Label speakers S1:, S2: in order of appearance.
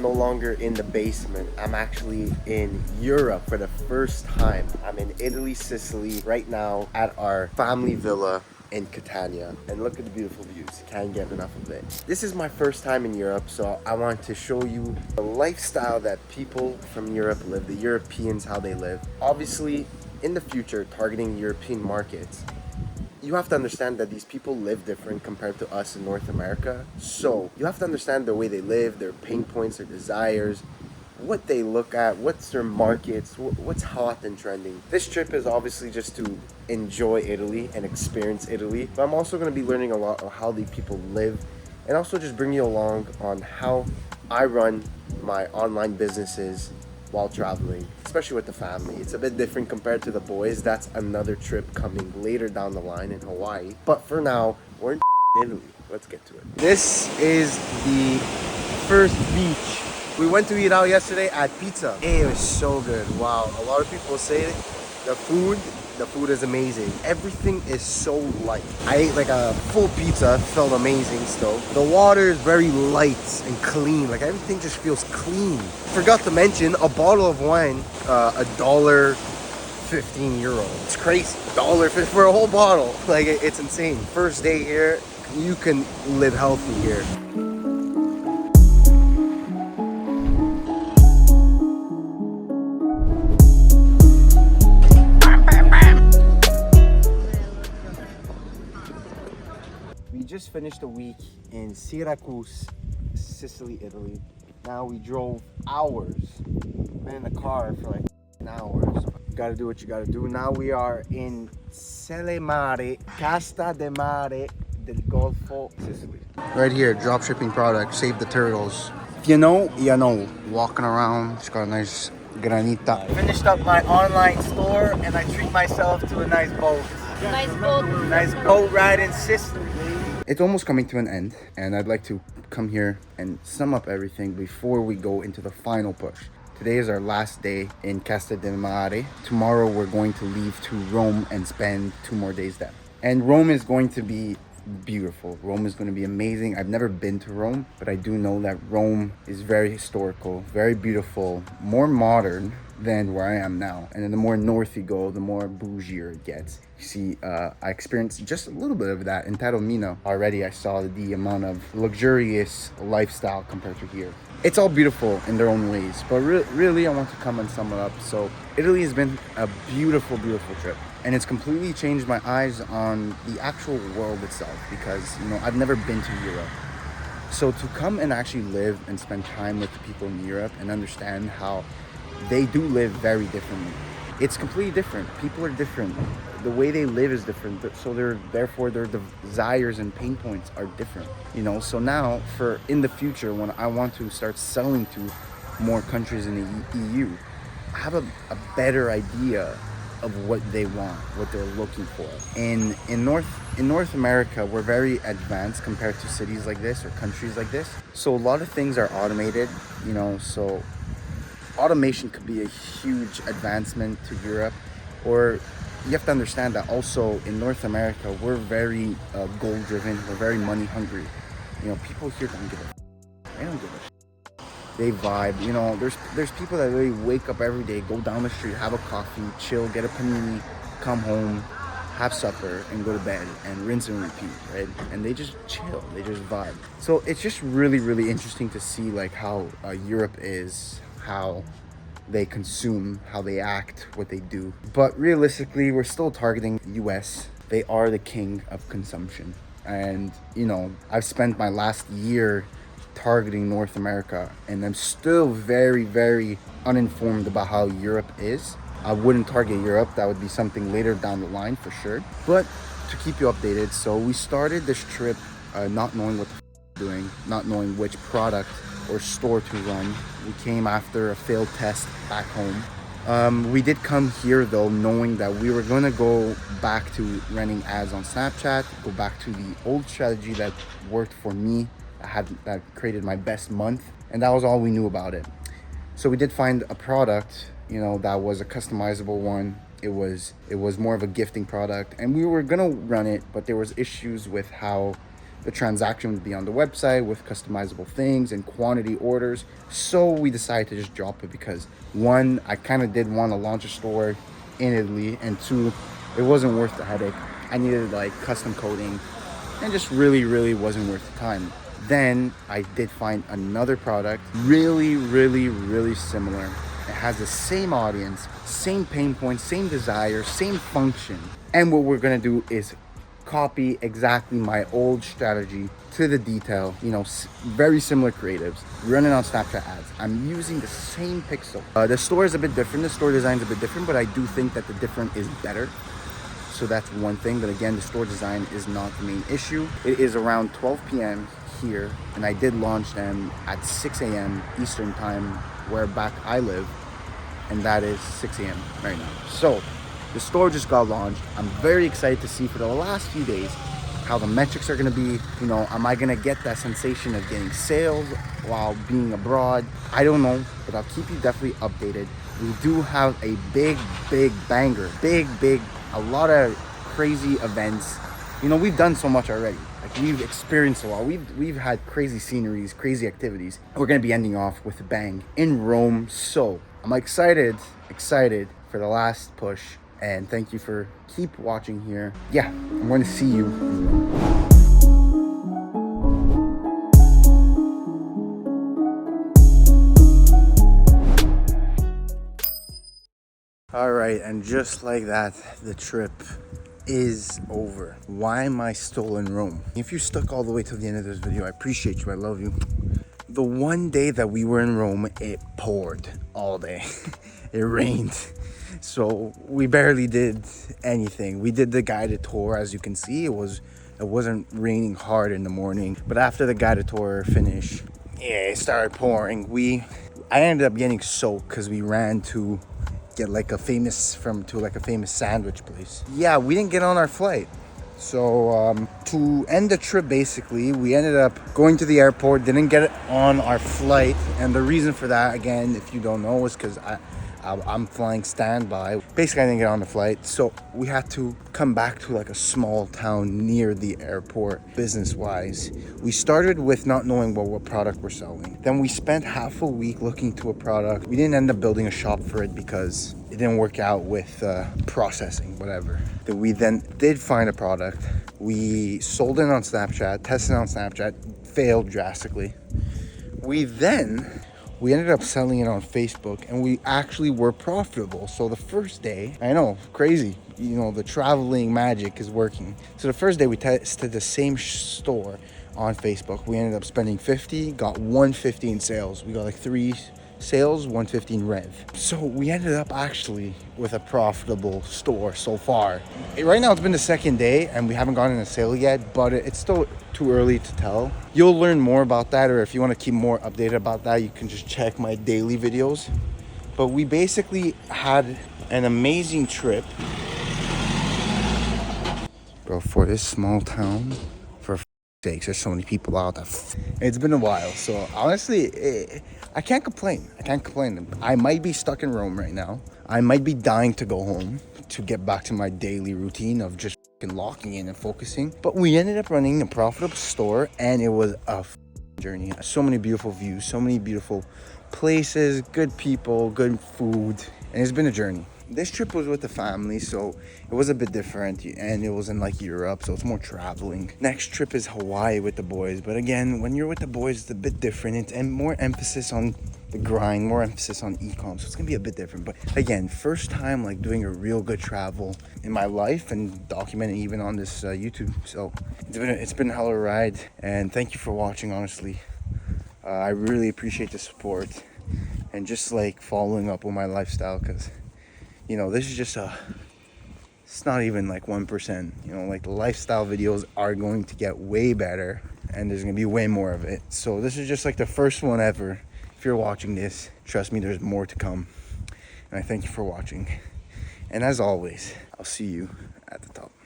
S1: no longer in the basement. I'm actually in Europe for the first time. I'm in Italy, Sicily right now at our family villa in Catania, and look at the beautiful views. Can't get enough of it. This is my first time in Europe, so I want to show you the lifestyle that people from Europe live, the Europeans, how they live. Obviously, in the future, targeting European markets, you have to understand that these people live different compared to us in North America. So you have to understand the way they live, their pain points, their desires, what they look at, what's their markets, what's hot and trending. This trip is obviously just to enjoy Italy and experience Italy, but I'm also going to be learning a lot of how the people live, and also just bring you along on how I run my online businesses while traveling, especially with the family. It's a bit different compared to the boys. That's another trip coming later down the line in Hawaii. But for now, we're in Italy. Let's get to it. This is the first beach. We went to eat out yesterday at Pizza. It was so good. Wow. A lot of people say the food is amazing. Everything is so light. I ate like a full pizza, felt amazing still. The water is very light and clean. Like everything just feels clean. Forgot to mention, a bottle of wine, €1.15. It's crazy. $1.50 for a whole bottle. Like it's insane. First day here, you can live healthy here. Just finished a week in Syracuse, Sicily, Italy. Now we drove hours. Been in the car for like hours. You gotta do what you gotta do. Now we are in Celle Mare, Casta de Mare del Golfo, Sicily. Right here, dropshipping product, Save the Turtles. If you know, you know. Walking around, just got a nice granita. Finished up my online store and I treat myself to a nice boat. Nice boat ride in Sicily. It's almost coming to an end, and I'd like to come here and sum up everything before we go into the final push. Today is our last day in Casta de Mare. Tomorrow we're going to leave to Rome and spend 2 more days there. And Rome is going to be beautiful. Rome is going to be amazing. I've never been to Rome, but I do know that Rome is very historical, very beautiful, more modern than where I am now. And then the more north you go, the more bougier it gets. You see, I experienced just a little bit of that in Taormina. Already I saw the amount of luxurious lifestyle compared to here. It's all beautiful in their own ways, but really I want to come and sum it up. So Italy has been a beautiful, beautiful trip. And it's completely changed my eyes on the actual world itself, because, you know, I've never been to Europe. So to come and actually live and spend time with the people in Europe and understand how they do live very differently. It's completely different. People are different. The way they live is different. So therefore their desires and pain points are different. You know, so now in the future, when I want to start selling to more countries in the EU, I have a better idea of what they want, what they're looking for. In North America, we're very advanced compared to cities like this or countries like this. So a lot of things are automated, you know, so automation could be a huge advancement to Europe. Or you have to understand that also in North America, we're very goal driven, we're very money hungry. You know, people here don't give a they don't give a they vibe. You know, there's people that really wake up every day, go down the street, have a coffee, chill, get a panini, come home, have supper, and go to bed, and rinse and repeat, right? And they just chill, they just vibe. So it's just really, really interesting to see like how Europe is, how they consume, how they act, what they do. But realistically, we're still targeting US. They are the king of consumption. And, you know, I've spent my last year targeting North America, and I'm still very, very uninformed about how Europe is. I wouldn't target Europe. That would be something later down the line for sure. But to keep you updated, so we started this trip not knowing what the doing, not knowing which product or store to run. We came after a failed test back home. We did come here though knowing that we were gonna go back to running ads on Snapchat, go back to the old strategy that worked for me, that created my best month, and that was all we knew about it. So we did find a product, you know, that was a customizable one. It was more of a gifting product, and we were gonna run it, but there was issues with how the transaction would be on the website with customizable things and quantity orders. So we decided to just drop it because one, I kind of did want to launch a store in Italy, and two, it wasn't worth the headache. I needed like custom coding and just really wasn't worth the time. Then I did find another product, really similar. It has the same audience, same pain points, same desire, same function. And what we're gonna do is copy exactly my old strategy to the detail, you know, very similar creatives, running on Snapchat ads. I'm using the same pixel. The store is a bit different, the store design is a bit different, but I do think that the different is better. So that's one thing, but again, the store design is not the main issue. It is around 12 p.m. here, and I did launch them at 6 a.m. Eastern time, where back I live, and that is 6 a.m. right now. So the store just got launched. I'm very excited to see for the last few days how the metrics are gonna be. You know, am I gonna get that sensation of getting sales while being abroad? I don't know, but I'll keep you definitely updated. We do have a big banger, a lot of crazy events. You know, we've done so much already. Like, we've experienced a lot. We've had crazy sceneries, crazy activities. We're gonna be ending off with a bang in Rome. So I'm excited for the last push. And thank you for keep watching here. Yeah, I'm going to see you in Rome. All right, and just like that, the trip is over. Why am I still in Rome? If you stuck all the way to the end of this video, I appreciate you, I love you. The one day that we were in Rome, it poured all day. It rained. So we barely did anything. We did the guided tour, as you can see. It wasn't raining hard in the morning, but after the guided tour finished, yeah, it started pouring. I ended up getting soaked because we ran to get like a famous sandwich place. Yeah, we didn't get on our flight. So to end the trip, basically, we ended up going to the airport, didn't get on our flight. And the reason for that, again, if you don't know, is because I'm flying standby. Basically, I didn't get on the flight, so we had to come back to like a small town near the airport, business-wise. We started with not knowing what product we're selling. Then we spent half a week looking to a product. We didn't end up building a shop for it because it didn't work out with processing, whatever. Then we did find a product. We sold it on Snapchat, tested it on Snapchat, failed drastically. We ended up selling it on Facebook, and we actually were profitable. So the first day, I know, crazy, you know, the traveling magic is working. So the first day we tested the same store on Facebook. We ended up spending 50, got 150 in sales. We got like 3 sales, 115 rev. So we ended up actually with a profitable store so far. Right now it's been the second day and we haven't gotten a sale yet, but it's still too early to tell. You'll learn more about that, or if you want to keep more updated about that, you can just check my daily videos. But we basically had an amazing trip. Bro, for this small town, for sakes, there's so many people out there. It's been a while, so honestly, I can't complain. I might be stuck in Rome right now. I might be dying to go home to get back to my daily routine of just locking in and focusing. But we ended up running a profitable store, and it was a journey. So many beautiful views, so many beautiful places, good people, good food, and it's been a journey. This trip was with the family, so it was a bit different, and it was in like Europe, so it's more traveling. Next trip is Hawaii with the boys, but again, when you're with the boys, it's a bit different. It's more emphasis on the grind, more emphasis on e-com, so it's gonna be a bit different. But again, first time like doing a real good travel in my life and documenting even on this YouTube. So it's been a hell of a ride, and thank you for watching. Honestly, I really appreciate the support and just like following up on my lifestyle, because you know, this is just it's not even like 1%, you know, like the lifestyle videos are going to get way better, and there's gonna be way more of it. So this is just like the first one ever. If you're watching this, trust me, there's more to come. And I thank you for watching. And as always, I'll see you at the top.